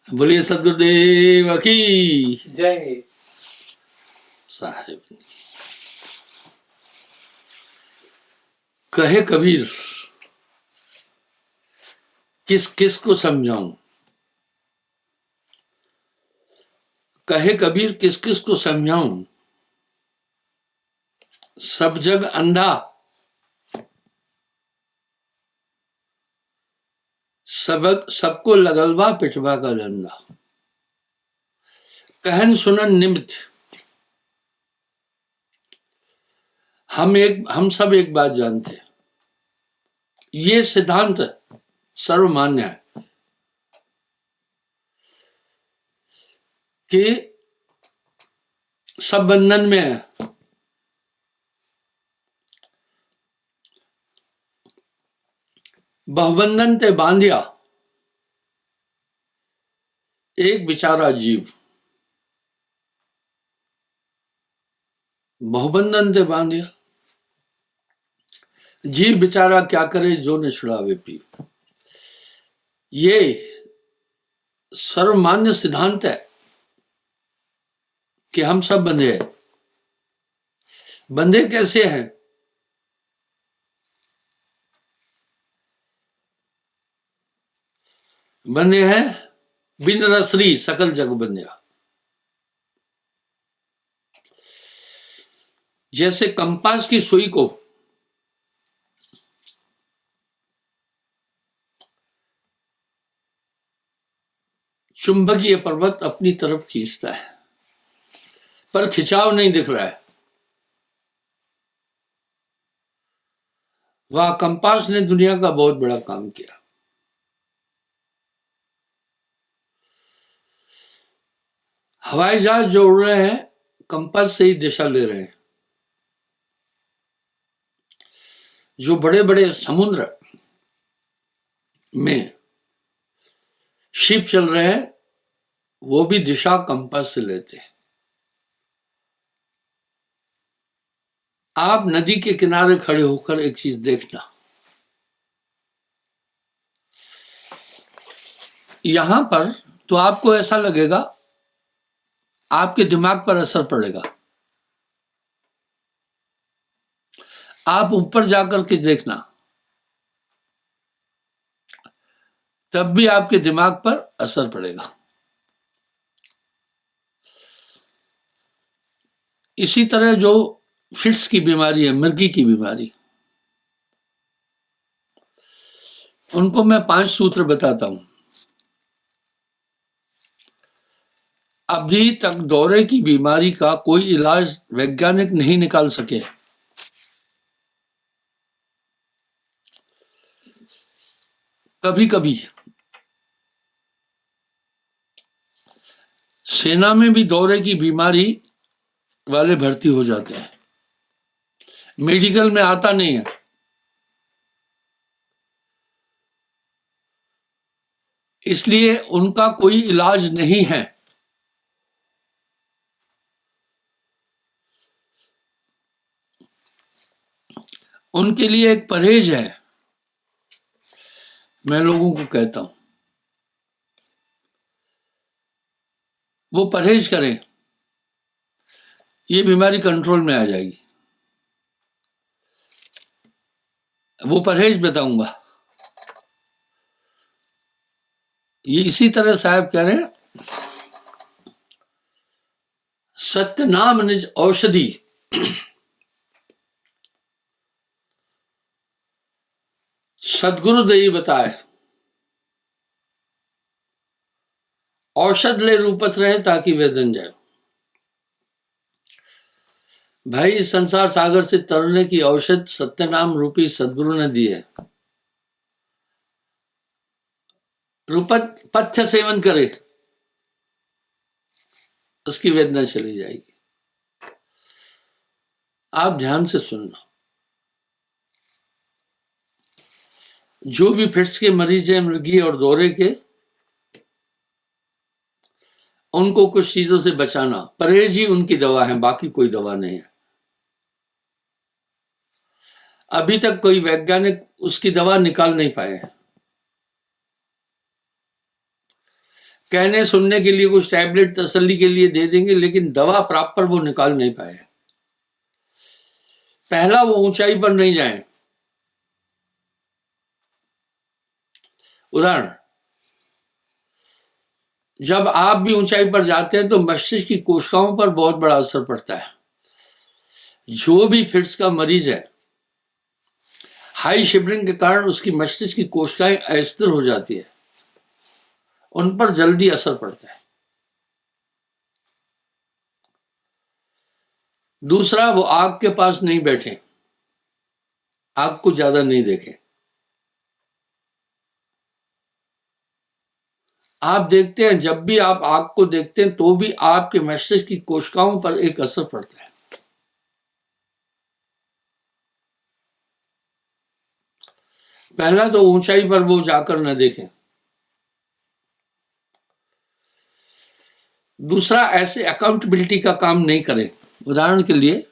बोलिए सदगुरुदेव की जय। साहेब। कहे कबीर किस किस को समझाऊं, कहे कबीर किस किस को समझाऊं, सब जग अंधा, सबको लगलवा पिटवा का धंधा। कहन सुनन निमित हम सब एक बात जानते हैं, ये सिद्धांत सर्वमान्य है कि सब बंधन में है। बहुबंधन ते बांधिया एक बेचारा जीव, बहुबंधन ते बांधिया जीव बेचारा क्या करे जो न छुड़ावे पीव। ये सर्वमान्य सिद्धांत है कि हम सब बंधे हैं। बंधे कैसे हैं? बंधे हैं बिन रसरी सकल जग बंध्या। जैसे कंपास की सुई को चुंबकीय पर्वत अपनी तरफ खींचता है, पर खिंचाव नहीं दिख रहा है। वह कंपास ने दुनिया का बहुत बड़ा काम किया। हवाई जहाज जो उड़ रहे हैं कंपास से ही दिशा ले रहे हैं। जो बड़े बड़े समुद्र में शिप चल रहे हैं वो भी दिशा कंपास से लेते हैं। आप नदी के किनारे खड़े होकर एक चीज देखना, यहां पर तो आपको ऐसा लगेगा, आपके दिमाग पर असर पड़ेगा। आप ऊपर जाकर के देखना, तब भी आपके दिमाग पर असर पड़ेगा। इसी तरह जो फिट्स की बीमारी है, मिर्गी की बीमारी, उनको मैं 5 सूत्र बताता हूं। अभी तक दौरे की बीमारी का कोई इलाज वैज्ञानिक नहीं निकाल सके। कभी कभी सेना में भी दौरे की बीमारी वाले भर्ती हो जाते हैं, मेडिकल में आता नहीं है। इसलिए उनका कोई इलाज नहीं है। उनके लिए एक परहेज है। मैं लोगों को कहता हूं वो परहेज करें, ये बीमारी कंट्रोल में आ जाएगी। वो परहेज बताऊंगा। ये इसी तरह साहब कह रहे हैं, सत्य नाम निज औषधि, सदगुरु दई बताए, औषध ले रूपत रहे ताकि वेदन जाए। भाई इस संसार सागर से तरने की औषध सत्य नाम रूपी सदगुरु ने दी है। रूपत पथ्य सेवन करे, उसकी वेदना चली जाएगी। आप ध्यान से सुनना, जो भी फिट्स के मरीज हैं, मृगी और दौरे के, उनको कुछ चीजों से बचाना, परहेज ही उनकी दवा है, बाकी कोई दवा नहीं है। अभी तक कोई वैज्ञानिक उसकी दवा निकाल नहीं पाए हैं। कहने सुनने के लिए कुछ टैबलेट तसल्ली के लिए दे देंगे, लेकिन दवा प्रॉपर वो निकाल नहीं पाए। पहला, वो ऊंचाई पर नहीं जाए। उदाहरण, जब आप भी ऊंचाई पर जाते हैं तो मस्तिष्क की कोशिकाओं पर बहुत बड़ा असर पड़ता है। जो भी फिट्स का मरीज है, हाई शिवरिंग के कारण उसकी मस्तिष्क की कोशिकाएं अस्थिर हो जाती है, उन पर जल्दी असर पड़ता है। दूसरा, वो आग के पास नहीं बैठे, आग को ज्यादा नहीं देखें। आप देखते हैं, जब भी आप आग को देखते हैं तो भी आपके मस्तिष्क की कोशिकाओं पर एक असर पड़ता है। पहला तो ऊंचाई पर वो जाकर न देखें। दूसरा, ऐसे अकाउंटेबिलिटी का काम नहीं करें। उदाहरण के लिए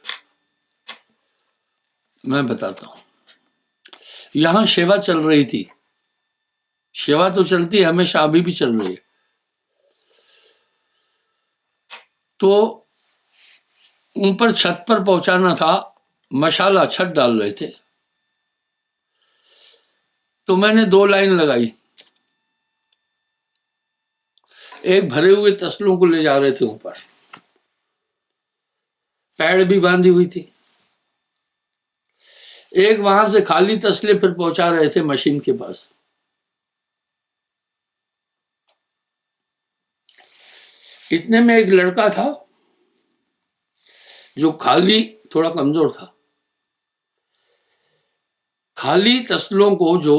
मैं बताता हूं, यहां सेवा चल रही थी, सेवा तो चलती है हमेशा, अभी भी चल रही है। तो ऊपर छत पर पहुंचाना था, मशाला छत डाल रहे थे, तो मैंने 2 लाइन लगाई। एक भरे हुए तसलों को ले जा रहे थे ऊपर, पैड भी बांधी हुई थी। एक वहां से खाली तसले फिर पहुंचा रहे थे मशीन के पास। इतने में एक लड़का था जो खाली, थोड़ा कमजोर था, खाली तसलों को जो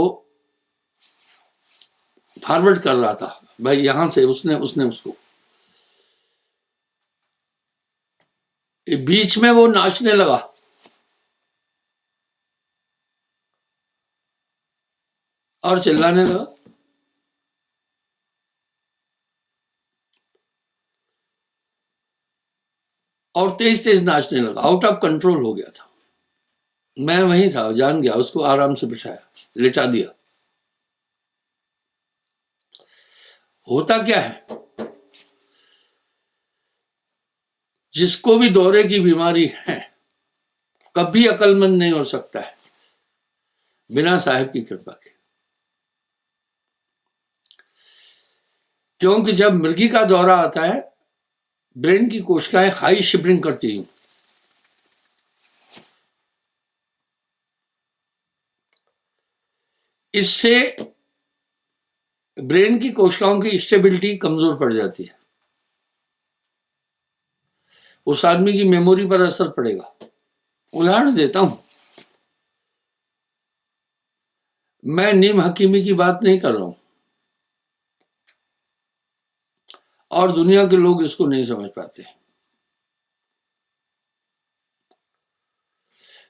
फॉरवर्ड कर रहा था, भाई यहां से उसने उसको, बीच में वो नाचने लगा। और चिल्लाने लगा। और तेज तेज नाचने लगा, आउट ऑफ कंट्रोल हो गया था। मैं वहीं था, जान गया, उसको आराम से बिठाया, लिटा दिया। होता क्या है, जिसको भी दौरे की बीमारी है कभी अक्लमंद नहीं हो सकता है बिना साहिब की कृपा के। क्योंकि जब मृगी का दौरा आता है, ब्रेन की कोशिकाएं हाई शिवरिंग करती हैं। इससे ब्रेन की कोशिकाओं की स्टेबिलिटी कमजोर पड़ जाती है, उस आदमी की मेमोरी पर असर पड़ेगा। उदाहरण देता हूं, मैं नीम हकीमी की बात नहीं कर रहा हूं, और दुनिया के लोग इसको नहीं समझ पाते।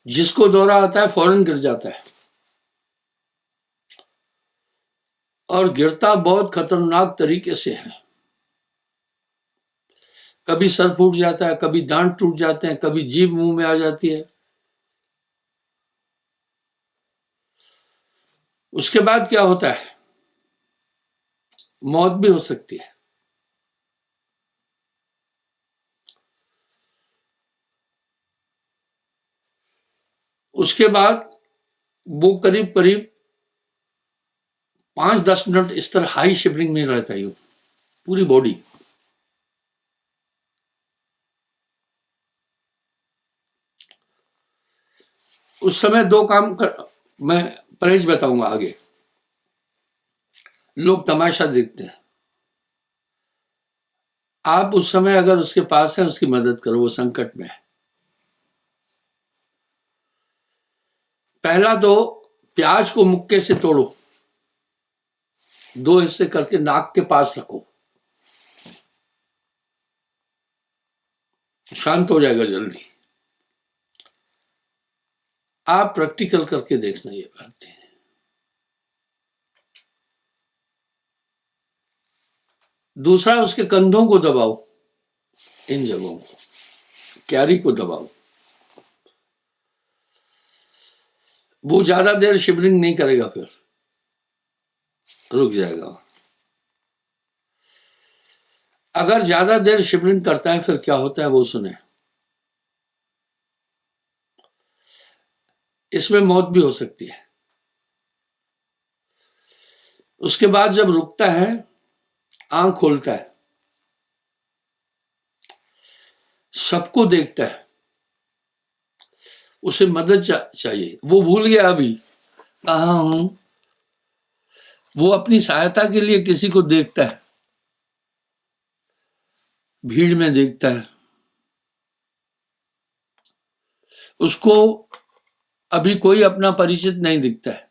जिसको दौरा आता है फौरन गिर जाता है, और गिरता बहुत खतरनाक तरीके से है। कभी सर फूट जाता है, कभी दांत टूट जाते हैं, कभी जीभ मुंह में आ जाती है। उसके बाद क्या होता है, मौत भी हो सकती है। उसके बाद वो करीब करीब 5-10 मिनट इस तरह हाई शिवरिंग में रहता है, पूरी बॉडी। उस समय 2 काम कर, मैं परहेज बताऊंगा आगे। लोग तमाशा देखते हैं, आप उस समय अगर उसके पास है उसकी मदद करो, वो संकट में है। पहला तो प्याज को मुक्के से तोड़ो, 2 हिस्से करके नाक के पास रखो, शांत हो जाएगा जल्दी। आप प्रैक्टिकल करके देखना ये बात है। दूसरा, उसके कंधों को दबाओ, इन जगहों को, क्यारी को दबाओ। वो ज्यादा देर शिवरिंग नहीं करेगा, फिर रुक जाएगा। अगर ज्यादा देर शिवरिंग करता है फिर क्या होता है वो सुने। इसमें मौत भी हो सकती है। उसके बाद जब रुकता है, आंख खोलता है, सबको देखता है, उसे मदद चाहिए, वो भूल गया अभी कहाँ हूं, वो अपनी सहायता के लिए किसी को देखता है, भीड़ में देखता है, उसको अभी कोई अपना परिचित नहीं दिखता है,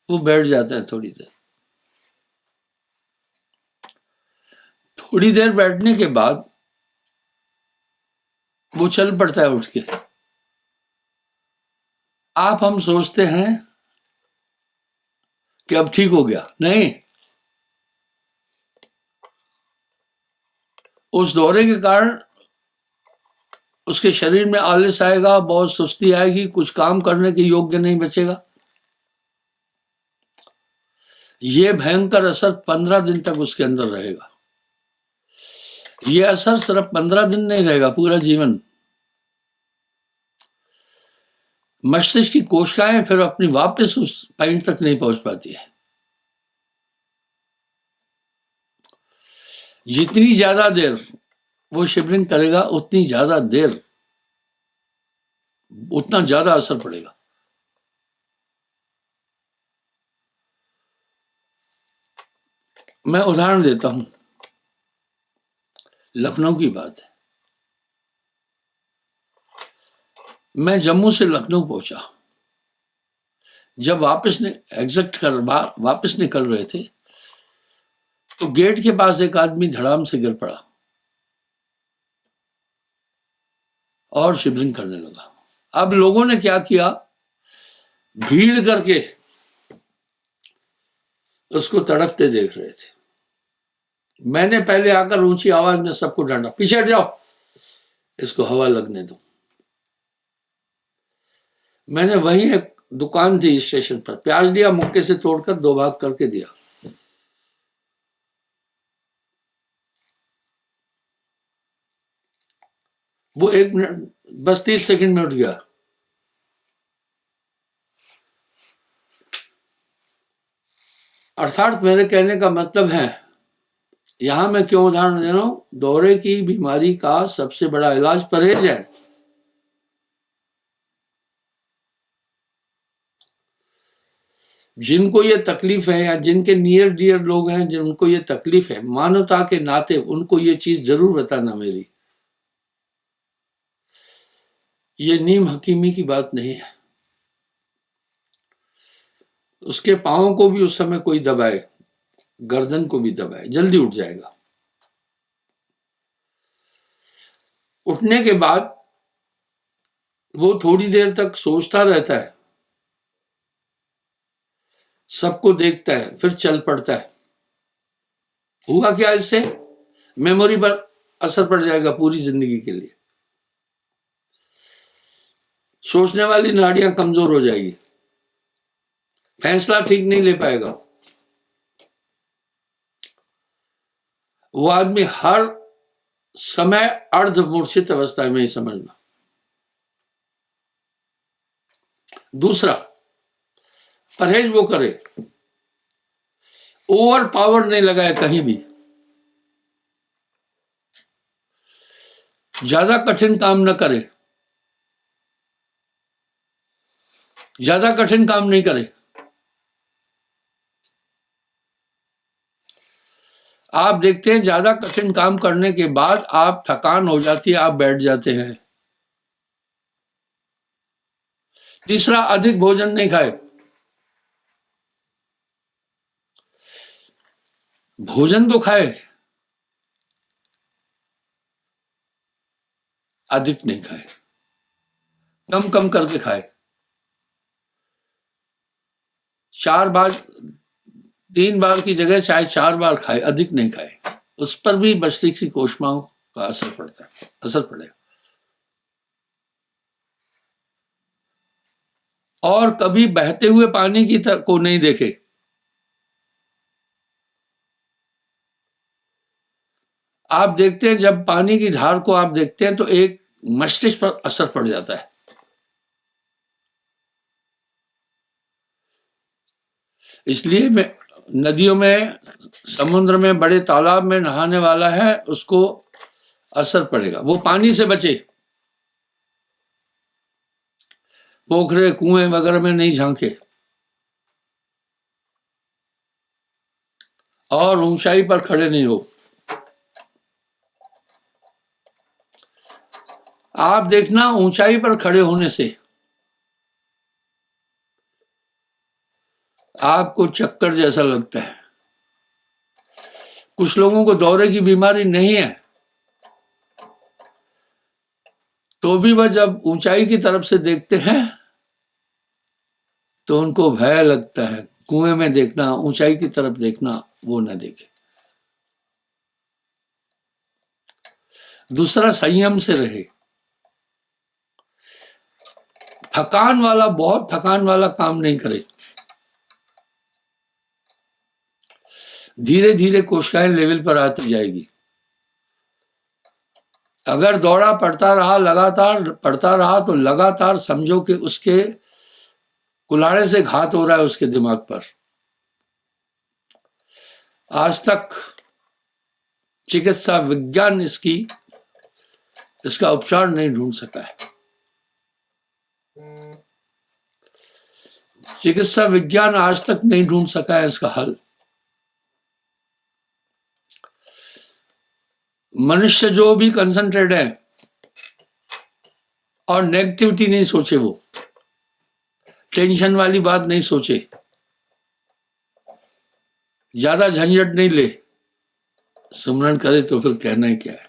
वो बैठ जाता है थोड़ी देर। थोड़ी देर बैठने के बाद वो चल पड़ता है उठ के। हम सोचते हैं कि अब ठीक हो गया, नहीं, उस दौरे के कारण उसके शरीर में आलस आएगा, बहुत सुस्ती आएगी, कुछ काम करने के योग्य नहीं बचेगा। ये भयंकर असर 15 दिन तक उसके अंदर रहेगा। ये असर सिर्फ 15 दिन नहीं रहेगा, पूरा जीवन। मस्तिष्क की कोशिकाएं फिर अपनी वापस उस पॉइंट तक नहीं पहुंच पाती है। जितनी ज्यादा देर वो शिवरिंग करेगा उतनी ज्यादा देर, उतना ज्यादा असर पड़ेगा। मैं उदाहरण देता हूं, लखनऊ की बात है। मैं जम्मू से लखनऊ पहुंचा। जब वापस निकल रहे थे तो गेट के पास एक आदमी धड़ाम से गिर पड़ा और शिवरिंग करने लगा। अब लोगों ने क्या किया, भीड़ करके उसको तड़पते देख रहे थे। मैंने पहले आकर ऊंची आवाज में सबको डांटा, पीछे हट जाओ, इसको हवा लगने दो। मैंने वहीं एक दुकान थी स्टेशन पर, प्याज लिया, मुक्के से तोड़कर 2 भाग करके दिया। वो 1 मिनट, बस 30 सेकंड में उठ गया। अर्थात मेरे कहने का मतलब है, यहां मैं क्यों उदाहरण दे रहा हूं, दौरे की बीमारी का सबसे बड़ा इलाज परहेज है। जिनको ये तकलीफ है या जिनके नियर डियर लोग हैं जिनको ये तकलीफ है, मानवता के नाते उनको ये चीज जरूर बताना मेरी। ये नीम हकीमी की बात नहीं है। उसके पांवों को भी उस समय कोई दबाए, गर्दन को भी दबाए, जल्दी उठ जाएगा। उठने के बाद वो थोड़ी देर तक सोचता रहता है, सबको देखता है, फिर चल पड़ता है। हुआ क्या इससे, मेमोरी पर असर पड़ जाएगा पूरी जिंदगी के लिए। सोचने वाली नाड़ियां कमजोर हो जाएगी, फैसला ठीक नहीं ले पाएगा। वो आदमी हर समय अर्धमूर्छित अवस्था में ही समझना। दूसरा, परहेज वो करे, ओवर पावर नहीं लगाए कहीं भी। ज्यादा कठिन काम न करे, ज्यादा कठिन काम नहीं करे। आप देखते हैं ज्यादा कठिन काम करने के बाद आप थकान हो जाती है, आप बैठ जाते हैं। तीसरा, अधिक भोजन नहीं खाए। भोजन तो खाए, अधिक नहीं खाए, कम कम करके खाए। 4 बार, 3 बार की जगह चाहे 4 बार खाए, अधिक नहीं खाए। उस पर भी मस्तिष्क की कोशिकाओं का असर पड़ता है, असर पड़ेगा। और कभी बहते हुए पानी की तरफ को नहीं देखे। आप देखते हैं जब पानी की धार को आप देखते हैं तो एक मस्तिष्क पर असर पड़ जाता है। इसलिए मैं नदियों में, समुद्र में, बड़े तालाब में नहाने वाला है उसको असर पड़ेगा, वो पानी से बचे, पोखरे कुएं वगैरह में नहीं झांके और ऊंचाई पर खड़े नहीं हो। आप देखना ऊंचाई पर खड़े होने से आपको चक्कर जैसा लगता है। कुछ लोगों को दौरे की बीमारी नहीं है तो भी वह जब ऊंचाई की तरफ से देखते हैं तो उनको भय लगता है। कुएं में देखना, ऊंचाई की तरफ देखना, वो ना देखे। दूसरा, संयम से रहे। बहुत थकान वाला काम नहीं करे। धीरे धीरे कोशिकाएं लेवल पर आती जाएगी। अगर दौड़ा पड़ता रहा, लगातार पड़ता रहा तो लगातार समझो कि उसके कुल्हाड़े से घात हो रहा है उसके दिमाग पर। आज तक चिकित्सा विज्ञान इसका उपचार नहीं ढूंढ सका है। चिकित्सा विज्ञान आज तक नहीं ढूंढ सका है इसका हल। मनुष्य जो भी कंसंट्रेट है और नेगेटिविटी नहीं सोचे, वो टेंशन वाली बात नहीं सोचे, ज्यादा झंझट नहीं ले, सुमरन करे तो फिर कहना ही क्या है।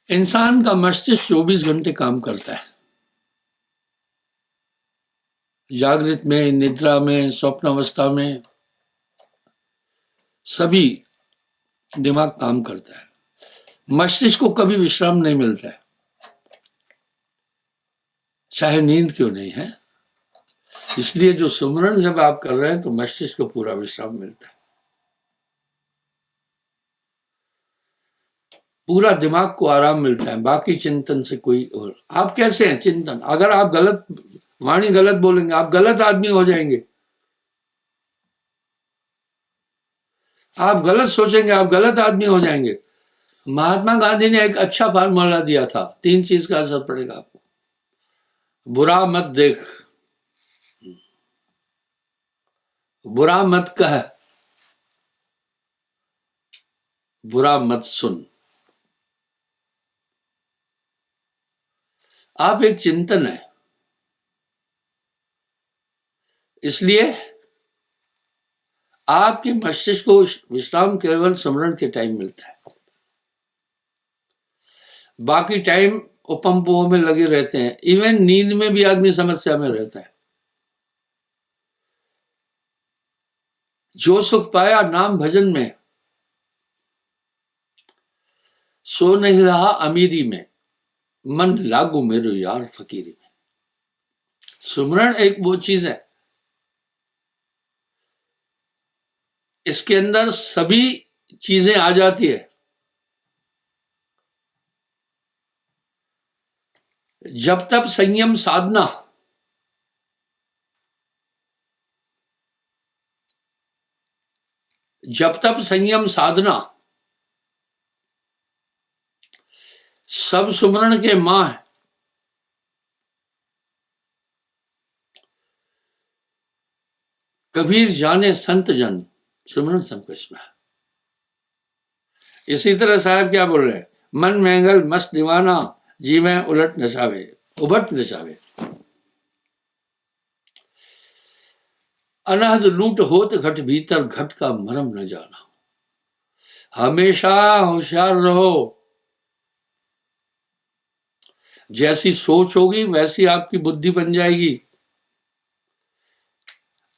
इंसान का मस्तिष्क 24 घंटे काम करता है। जागृत में, निद्रा में, स्वप्नावस्था में, सभी दिमाग काम करता है। मस्तिष्क को कभी विश्राम नहीं मिलता है, चाहे नींद क्यों नहीं है। इसलिए जो सुमरन जब आप कर रहे हैं तो मस्तिष्क को पूरा विश्राम मिलता है, पूरा दिमाग को आराम मिलता है। बाकी चिंतन से कोई और, आप कैसे हैं चिंतन, अगर आप गलत वाणी गलत बोलेंगे आप गलत आदमी हो जाएंगे। आप गलत सोचेंगे आप गलत आदमी हो जाएंगे। महात्मा गांधी ने एक अच्छा फार्मूला दिया था, 3 चीज का असर पड़ेगा आपको। बुरा मत देख, बुरा मत कह, बुरा मत सुन। आप एक चिंतन है, इसलिए आपके मस्तिष्क को विश्राम केवल सुमरन के टाइम मिलता है। बाकी टाइम उपम्पोह में लगे रहते हैं। इवन नींद में भी आदमी समस्या में रहता है। जो सुख पाया नाम भजन में, सो नहीं रहा अमीरी में, मन लागू मेरो यार फकीरी में। सुमरन एक वो चीज है, इसके अंदर सभी चीजें आ जाती है। जब तक संयम साधना, जब तक संयम साधना सब सुमरण के मां है। कबीर जाने संत जन, सुमरण सब कुछ में। इसी तरह साहब क्या बोल रहे हैं, मन मैंगल मस्त दीवाना, जीवे उलट नचावे उभट नचावे। अनहद लूट होत घट भीतर, घट का मरम न जाना। हमेशा होशियार रहो। जैसी सोच होगी वैसी आपकी बुद्धि बन जाएगी।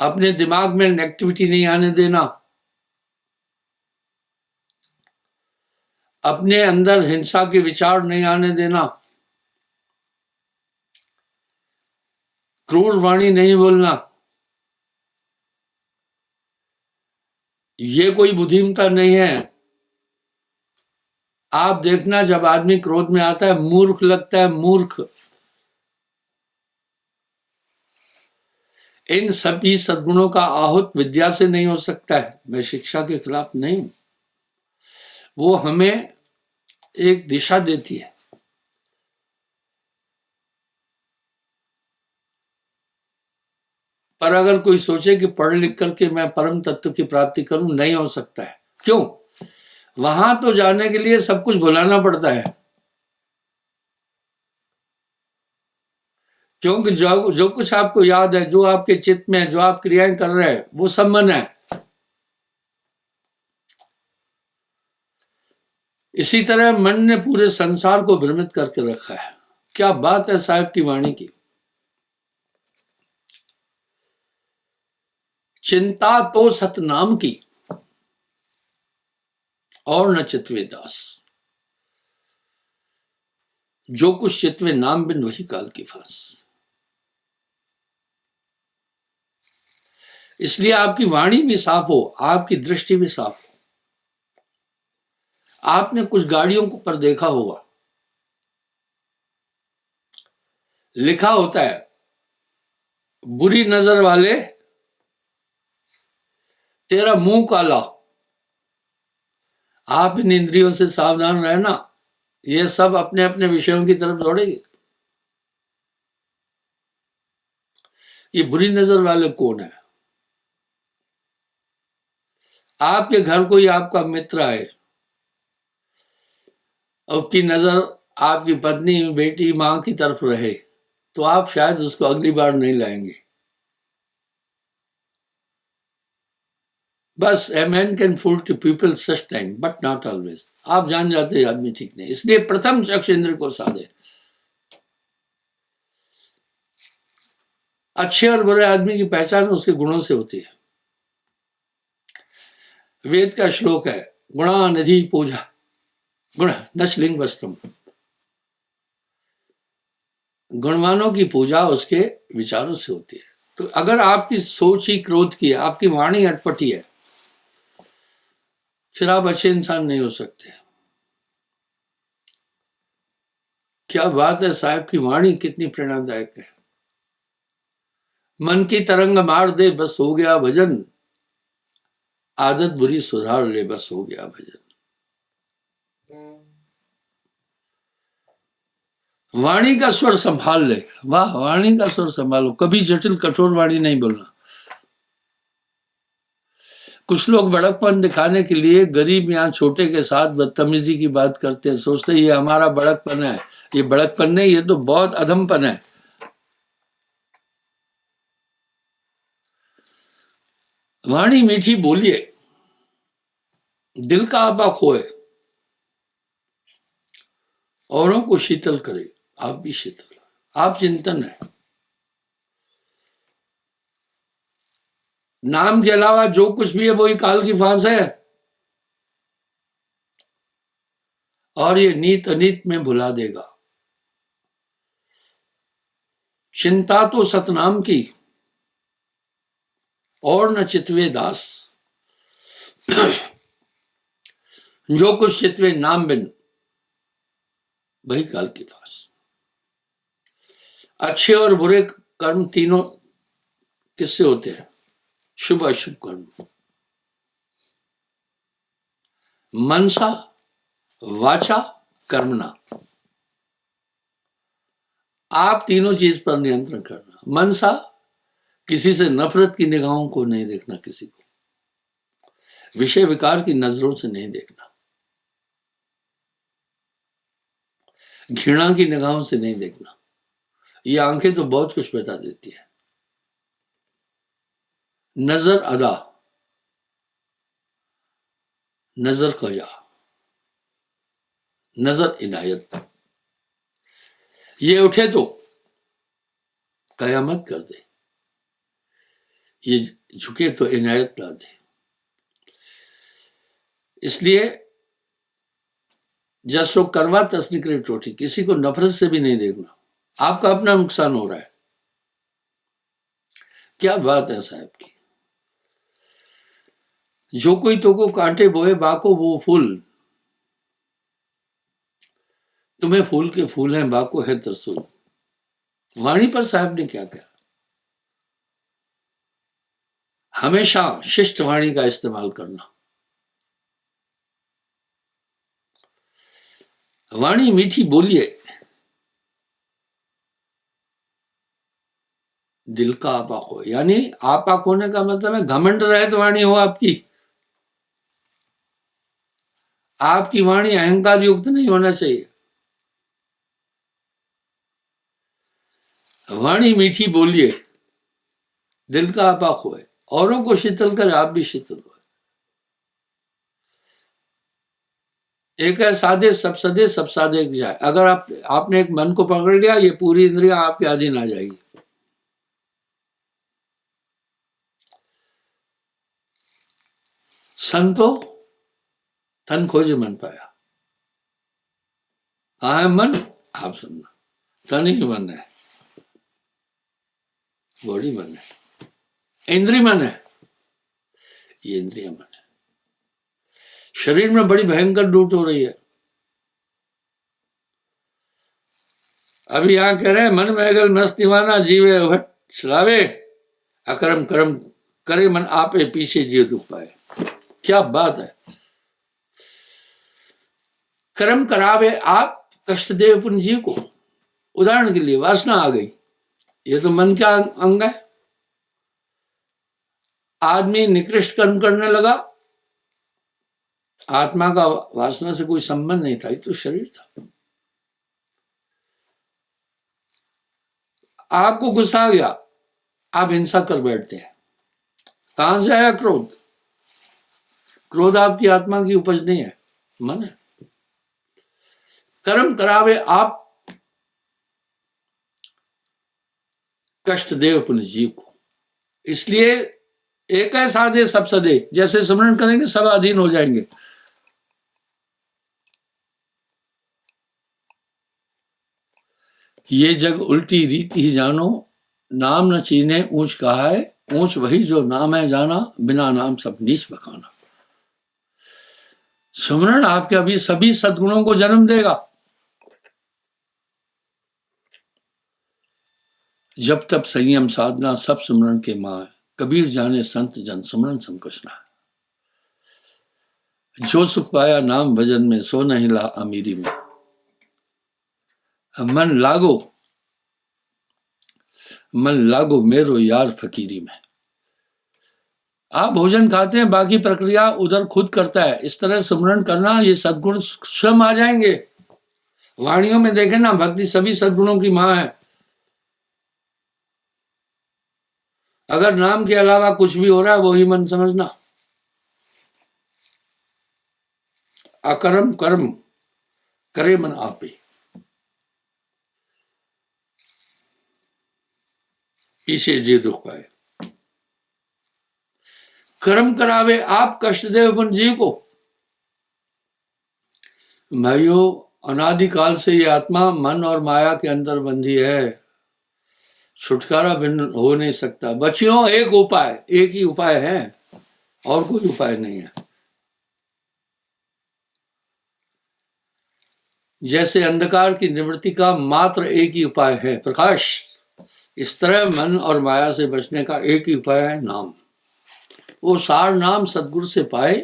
अपने दिमाग में नेगेटिविटी नहीं आने देना, अपने अंदर हिंसा के विचार नहीं आने देना, क्रूर वाणी नहीं बोलना, ये कोई बुद्धिमत्ता नहीं है। आप देखना, जब आदमी क्रोध में आता है मूर्ख लगता है, मूर्ख। इन सभी सद्गुणों का आहूत विद्या से नहीं हो सकता है। मैं शिक्षा के खिलाफ नहीं हूं, वो हमें एक दिशा देती है। पर अगर कोई सोचे कि पढ़ लिख करके मैं परम तत्व की प्राप्ति करूं, नहीं हो सकता है। क्यों? वहां तो जाने के लिए सब कुछ भुलाना पड़ता है, क्योंकि जो जो कुछ आपको याद है, जो आपके चित्त में, जो आप क्रियाएं कर रहे हैं, वो सब मन है। इसी तरह मन ने पूरे संसार को भ्रमित करके रखा है। क्या बात है साहब की वाणी की। चिंता तो सतनाम की और न चितवे दास। जो कुछ चितवे नाम बिन वही काल की फांस। इसलिए आपकी वाणी भी साफ हो, आपकी दृष्टि भी साफ हो। आपने कुछ गाड़ियों को पर देखा होगा, लिखा होता है बुरी नजर वाले तेरा मुंह काला। आप इन इंद्रियों से सावधान रहना, ये सब अपने अपने विषयों की तरफ दौड़ेगी। ये बुरी नजर वाले कौन है? आपके घर कोई आपका मित्र आए, उसकी नजर आपकी पत्नी, बेटी, मां की तरफ रहे, तो आप शायद उसको अगली बार नहीं लाएंगे। बस a man can fool to people such time but not always. आप जान जाते हैं आदमी ठीक नहीं, इसलिए प्रथम चक्षु इंद्र को साधे। अच्छे और बुरे आदमी की पहचान उसके गुणों से होती है। वेद का श्लोक है, गुणा निधि पूजा गुण नचलिंग वस्त्रम। गुणवानों की पूजा उसके विचारों से होती है। तो अगर आपकी सोच ही क्रोध की है, आपकी वाणी अटपटी है, फिर आप अच्छे इंसान नहीं हो सकते। क्या बात है साहब की वाणी कितनी प्रेरणादायक है। मन की तरंग मार दे बस हो गया भजन, आदत बुरी सुधार ले बस हो गया भजन। वाणी का स्वर संभाल ले। वाह, वाणी का स्वर संभालो, कभी जटिल कठोर वाणी नहीं बोलना। कुछ लोग बड़कपन दिखाने के लिए गरीब या छोटे के साथ बदतमीजी की बात करते हैं, सोचते हैं ये हमारा बड़कपन है। ये बड़कपन नहीं, ये तो बहुत अधमपन है। वाणी मीठी बोलिए, दिल का आपा खोए, औरों को शीतल करे, आप भी शीतल, आप चिंतन है। नाम के अलावा जो कुछ भी है वही काल की फांस है, और ये नीत अनीत में भुला देगा। चिंता तो सतनाम की और न चितवे दास। जो कुछ चितवे नाम बिन वही काल की फांस। अच्छे और बुरे कर्म तीनों किससे होते हैं? शुभ अशुभ कर्म। मनसा वाचा कर्मणा। आप तीनों चीज पर नियंत्रण करना। मनसा, किसी से नफरत की निगाहों को नहीं देखना, किसी को विषय विकार की नजरों से नहीं देखना, घृणा की निगाहों से नहीं देखना। ये आंखें तो बहुत कुछ बता देती है। नजर अदा, नजर कजा, नजर इनायत। ये उठे तो कयामत कर दे, ये झुके तो इनायत ला दे। इसलिए जसो करवा तस निकले टोटी, किसी को नफरत से भी नहीं देखना, आपका अपना नुकसान हो रहा है। क्या बात है साहब की। जो कोई तो को कांटे बोए बाको वो फूल, तुम्हें फूल के फूल हैं बाको है तरसूल। वाणी पर साहब ने क्या कहा, हमेशा शिष्ट वाणी का इस्तेमाल करना। वाणी मीठी बोलिए, दिल का आपा हो, यानी आपा होने का मतलब है घमंड रहित वाणी हो आपकी। आपकी वाणी अहंकार युक्त नहीं होना चाहिए। वाणी मीठी बोलिए, दिल का आपा खोए, औरों को शीतल कर आप भी शीतल हो। एक है साधे सब सदे सब साधे एक जाए। अगर आपने एक मन को पकड़ लिया, ये पूरी इंद्रियां आपके अधीन आ जाएगी। संतो तन खोजे मन पाया। कहा है मन, आप सुनना, तन ही मन है, बॉडी मन है, इंद्रिय मन है, ये इंद्रिय मन है। शरीर में बड़ी भयंकर लूट हो रही है। अभी यहां कह रहे हैं मन मैगल मस्त दीवाना जीवे भट चलावे, अकरम कर्म करे मन आपे पीछे जियो दुख पाए। क्या बात है। कर्म करावे आप, कष्ट दे अपन जीव को। उदाहरण के लिए वासना आ गई, ये तो मन का अंग है। आदमी निकृष्ट कर्म करने लगा, आत्मा का वासना से कोई संबंध नहीं था, ये तो शरीर था। आपको गुस्सा आ गया, आप हिंसा कर बैठते हैं। कहां से आया क्रोध? क्रोध आपकी आत्मा की उपज नहीं है, मन है। कर्म करावे आप, कष्ट दे अपने जीव को। इसलिए एक है साधे सब सदे, जैसे स्मरण करेंगे सब अधीन हो जाएंगे। ये जग उल्टी रीति ही जानो, नाम न चीने ऊंच कहा है, ऊंच वही जो नाम है जाना, बिना नाम सब नीच बखाना। सुमरण आपके अभी सभी सद्गुणों को जन्म देगा। जब तब संयम साधना सब सुमरण के मां है, कबीर जाने संत जन सुमरण संकशना। जो सुख पाया नाम भजन में, सो नहीं ला अमीरी में। मन लागो मेरो यार फकीरी में। आप भोजन खाते हैं, बाकी प्रक्रिया उधर खुद करता है। इस तरह सुमरण करना, ये सद्गुण स्वयं आ जाएंगे। वाणियों में देखें ना, भक्ति सभी सद्गुणों की मां है। अगर नाम के अलावा कुछ भी हो रहा है, वही मन समझना। अकर्म कर्म करे मन आपे, पीछे जे दुख पाए। कर्म करावे आप, कष्ट दे अपन जीव को। भाइयों, अनादिकाल से ये आत्मा मन और माया के अंदर बंधी है, छुटकारा भिन्न हो नहीं सकता। बच्चियों, एक उपाय, एक ही उपाय है, और कोई उपाय नहीं है। जैसे अंधकार की निवृत्ति का मात्र एक ही उपाय है प्रकाश, इस तरह मन और माया से बचने का एक ही उपाय है नाम। वो सार नाम सतगुरु से पाए,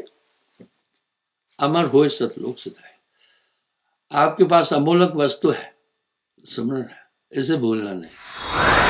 अमर होए सतलोक सिधाए। आपके पास अमूलक वस्तु है, सुमरण है, इसे भूलना नहीं।